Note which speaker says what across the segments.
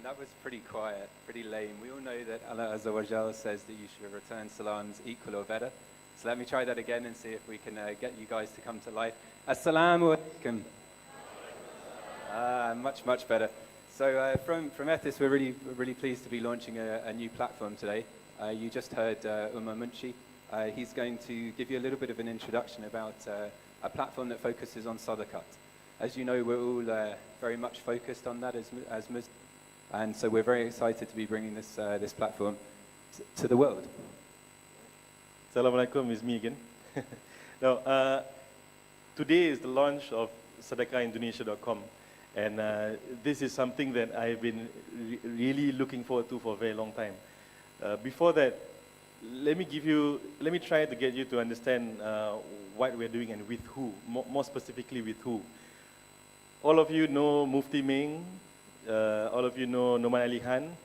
Speaker 1: That was pretty quiet, pretty lame. We all know that Allah Azza wa Jal says that you should return salams equal or better. So let me try that again and see if we can get you guys to come to life. Assalamu alaikum. Much, much better. So from Ethis, we're really pleased to be launching a new platform today. You just heard Umar Munshi. He's going to give you a little bit of an introduction about a platform that focuses on sadaqat. As you know, we're all very much focused on that as Muslims, and so we're very excited to be bringing this platform to the world.
Speaker 2: Assalamu alaikum, it's me again. Now, today is the launch of SadaqahIndonesia.com, and this is something that I've been really looking forward to for a very long time. Before that, let me try to get you to understand what we're doing and with who, more specifically with who. All of you know Mufti Ming, all of you know Noman Ali Khan.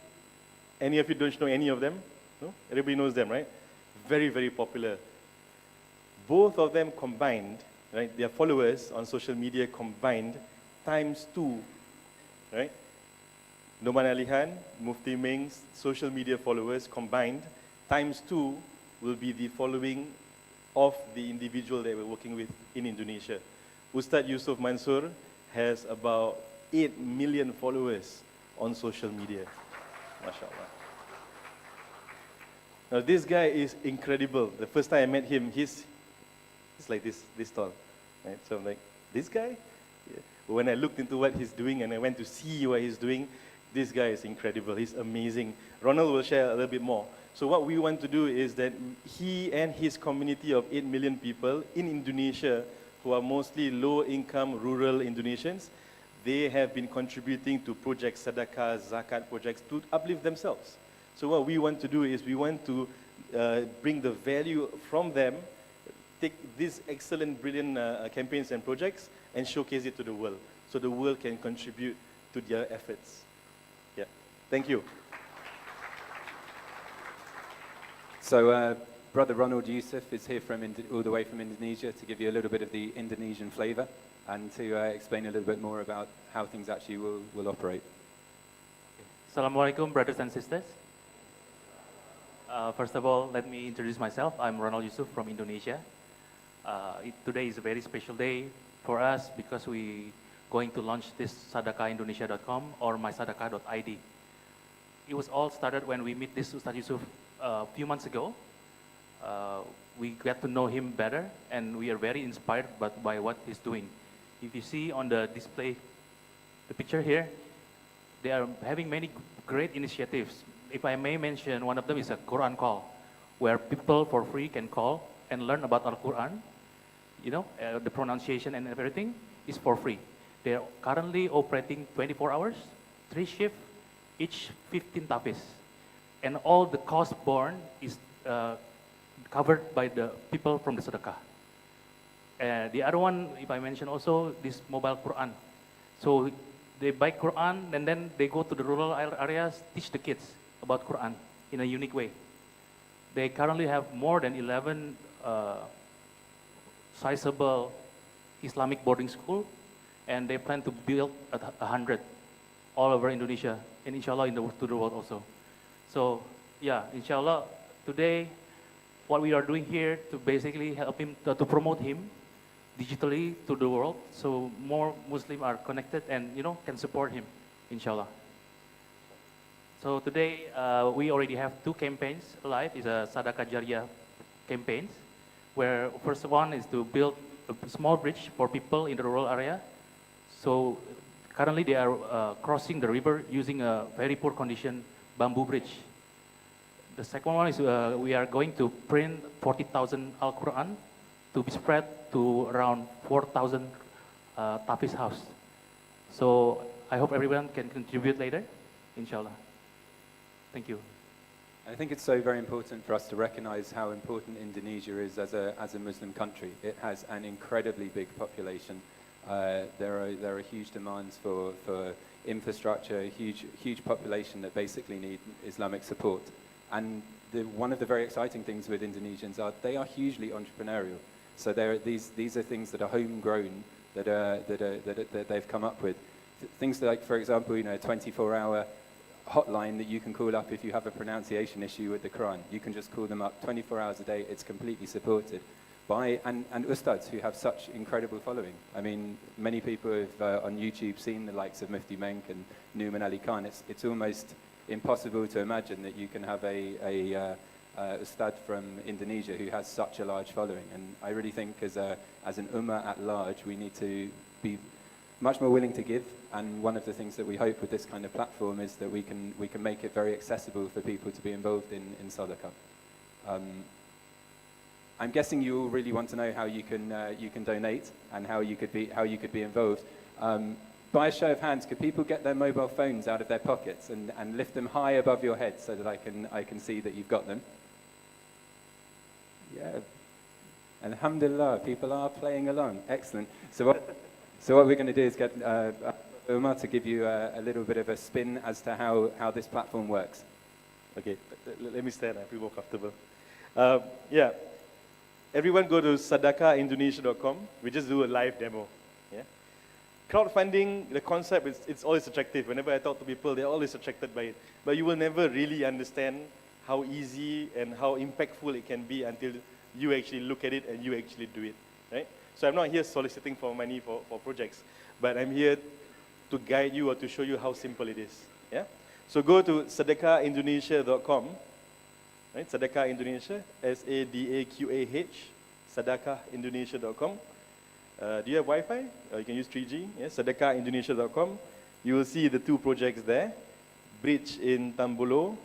Speaker 2: Any of you don't know any of them? No? Everybody knows them, right? Very, very popular. Both of them combined, right? Their followers on social media combined ×2, right? Noman Ali Khan, Mufti Ming's social media followers combined ×2 will be the following of the individual that we're working with in Indonesia. Ustad Yusuf Mansur has about 8 million followers on social media. MashaAllah. Now this guy is incredible. The first time I met him, he's like this tall, right? So I'm like, this guy? Yeah. When I looked into what he's doing and I went to see what he's doing, this guy is incredible. He's amazing. Ronald will share a little bit more. So what we want to do is that he and his community of 8 million people in Indonesia, who are mostly low-income rural Indonesians, they have been contributing to projects, sadaqah, zakat projects to uplift themselves. So what we want to do is we want to bring the value from them, take these excellent, brilliant campaigns and projects and showcase it to the world, so the world can contribute to their efforts. Yeah, thank you.
Speaker 1: So Brother Ronald Yusuf is here all the way from Indonesia to give you a little bit of the Indonesian flavor and to explain a little bit more about how things actually will operate.
Speaker 3: Assalamualaikum, brothers and sisters. First of all, let me introduce myself. I'm Ronald Yusuf from Indonesia. Today is a very special day for us because we going to launch this SadaqahIndonesia.com or mysadaqah.id. It was all started when we meet this Ustad Yusuf a few months ago. We get to know him better and we are very inspired by what he's doing. If you see on the display, the picture here, they are having many great initiatives. If I may mention, one of them is a Quran call, where people for free can call and learn about Al-Quran. You know, the pronunciation and everything is for free. They are currently operating 24 hours, 3 shifts, each 15 tafis. And all the cost borne is covered by the people from the Sadaqah. The other one, if I mention also, this mobile Quran. So they buy Quran and then they go to the rural areas, teach the kids about Quran in a unique way. They currently have more than 11 sizable Islamic boarding school, and they plan to build 100 all over Indonesia, and inshallah to the world also. So yeah, inshallah, today what we are doing here to basically help him, to promote him digitally to the world, so more Muslims are connected and can support him, inshallah. So today we already have 2 campaigns live. It's a Sadaqah Jariyah campaigns, where first one is to build a small bridge for people in the rural area. So currently they are crossing the river using a very poor condition bamboo bridge. The second one is we are going to print 40,000 Al-Quran to be spread to around 4,000 Tafis house. So I hope everyone can contribute later, inshallah. Thank you.
Speaker 1: I think it's so very important for us to recognize how important Indonesia is as a Muslim country. It has an incredibly big population. There are huge demands for infrastructure, huge population that basically need Islamic support. And one of the very exciting things with Indonesians are they are hugely entrepreneurial. So these are things that are homegrown, that they've come up with. Things like, for example, 24-hour hotline that you can call up if you have a pronunciation issue with the Quran. You can just call them up 24 hours a day. It's completely supported by, and ustads who have such incredible following. I mean, many people have on YouTube seen the likes of Mufti Menk and Nouman Ali Khan. It's almost impossible to imagine that you can have a ustad from Indonesia who has such a large following. And I really think as an ummah at large, we need to be much more willing to give, and one of the things that we hope with this kind of platform is that we can make it very accessible for people to be involved in Sadaqah. I'm guessing you all really want to know how you can donate and how you could be involved. By a show of hands, could people get their mobile phones out of their pockets and lift them high above your head so that I can see that you've got them? Yeah. Alhamdulillah, people are playing along. Excellent. So what we're going to do is get Umar to give you a little bit of a spin as to how this platform works.
Speaker 2: Okay, let me stand. I feel more comfortable. Yeah, everyone go to sadaqahindonesia.com. We just do a live demo. Yeah, crowdfunding, the concept, it's always attractive. Whenever I talk to people, they're always attracted by it. But you will never really understand how easy and how impactful it can be until you actually look at it and you actually do it, right? So I'm not here soliciting for money for projects, but I'm here to guide you or to show you how simple it is. Yeah? So go to sadaqahindonesia.com, right? Sadaqah Indonesia, SADAQAH, sadaqahindonesia.com. Do you have Wi-Fi? You can use 3G. Yeah? Sadaqahindonesia.com. You will see the two projects there, Bridge in Tambolo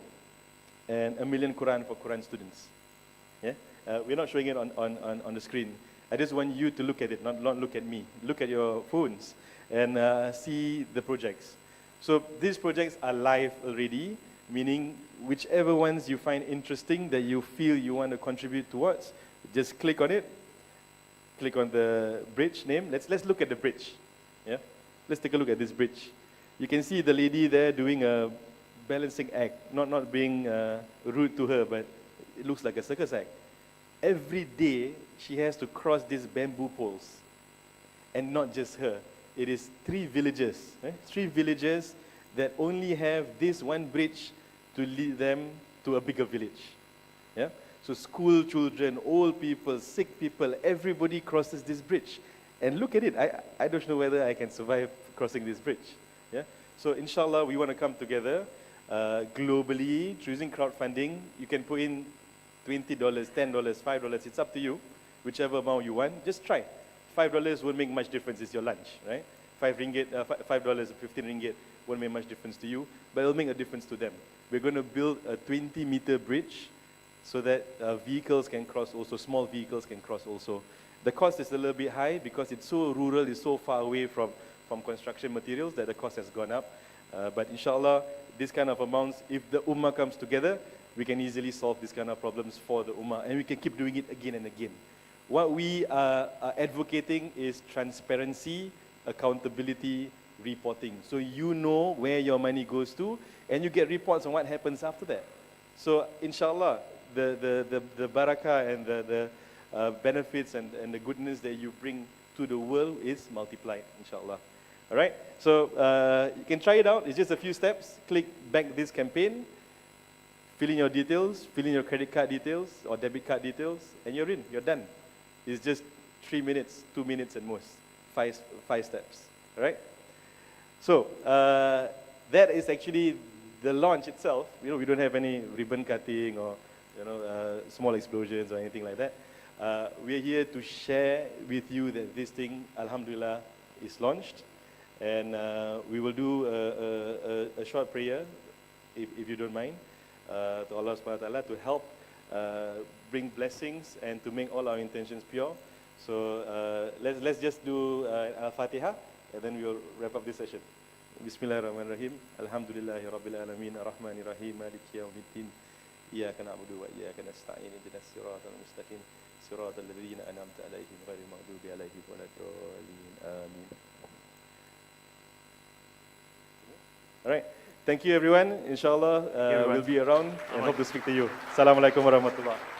Speaker 2: and 1 million Quran for Quran students. Yeah? We're not showing it on the screen. I just want you to look at it, not look at me. Look at your phones and see the projects. So these projects are live already, meaning whichever ones you find interesting that you feel you want to contribute towards, just click on it. Click on the bridge name. Let's look at the bridge. Yeah, let's take a look at this bridge. You can see the lady there doing a balancing act, not being rude to her, but it looks like a circus act. Every day, she has to cross these bamboo poles. And not just her. It is 3 villages. 3 villages that only have this one bridge to lead them to a bigger village. Yeah? So school children, old people, sick people, everybody crosses this bridge. And look at it. I don't know whether I can survive crossing this bridge. Yeah? So inshallah, we want to come together globally, choosing crowdfunding. You can put in $20, $10, $5, it's up to you, whichever amount you want, just try. $5 won't make much difference, it's your lunch, right? $5, 15 ringgit won't make much difference to you, but it'll make a difference to them. We're going to build a 20-meter bridge so that vehicles can cross also, small vehicles can cross also. The cost is a little bit high because it's so rural, it's so far away from construction materials that the cost has gone up. But inshallah, this kind of amounts, if the Ummah comes together, we can easily solve these kind of problems for the Ummah, and we can keep doing it again and again. What we are advocating is transparency, accountability, reporting. So you know where your money goes to, and you get reports on what happens after that. So inshallah, the barakah and the benefits and the goodness that you bring to the world is multiplied, inshallah. All right, so you can try it out. It's just a few steps. Click back this campaign. Fill in your details, fill in your credit card details or debit card details, and you're in, you're done. It's just 3 minutes, 2 minutes at most, five steps, all right? So that is actually the launch itself. You know, we don't have any ribbon cutting or small explosions or anything like that. We're here to share with you that this thing, alhamdulillah, is launched, and we will do a short prayer, if you don't mind. To Allah subhanahu wa ta'ala to help bring blessings and to make all our intentions pure. So let's just do Al-Fatiha and then we will wrap up this session. Bismillahirrahmanirrahim. Alhamdulillahi Rabbil Alamin. Ar-Rahmanir-Rahim. Maliki yawmiddin. Iyaka na'budu wa iyaka nasta'in. Ihdinas siratal mustaqim. Siratal ladzina an'amta 'alaihim ghairil maghdubi 'alaihim waladdallin. Amin. All right. Thank you, everyone. Inshallah, we'll be around and hope to speak to you. Assalamualaikum warahmatullahi.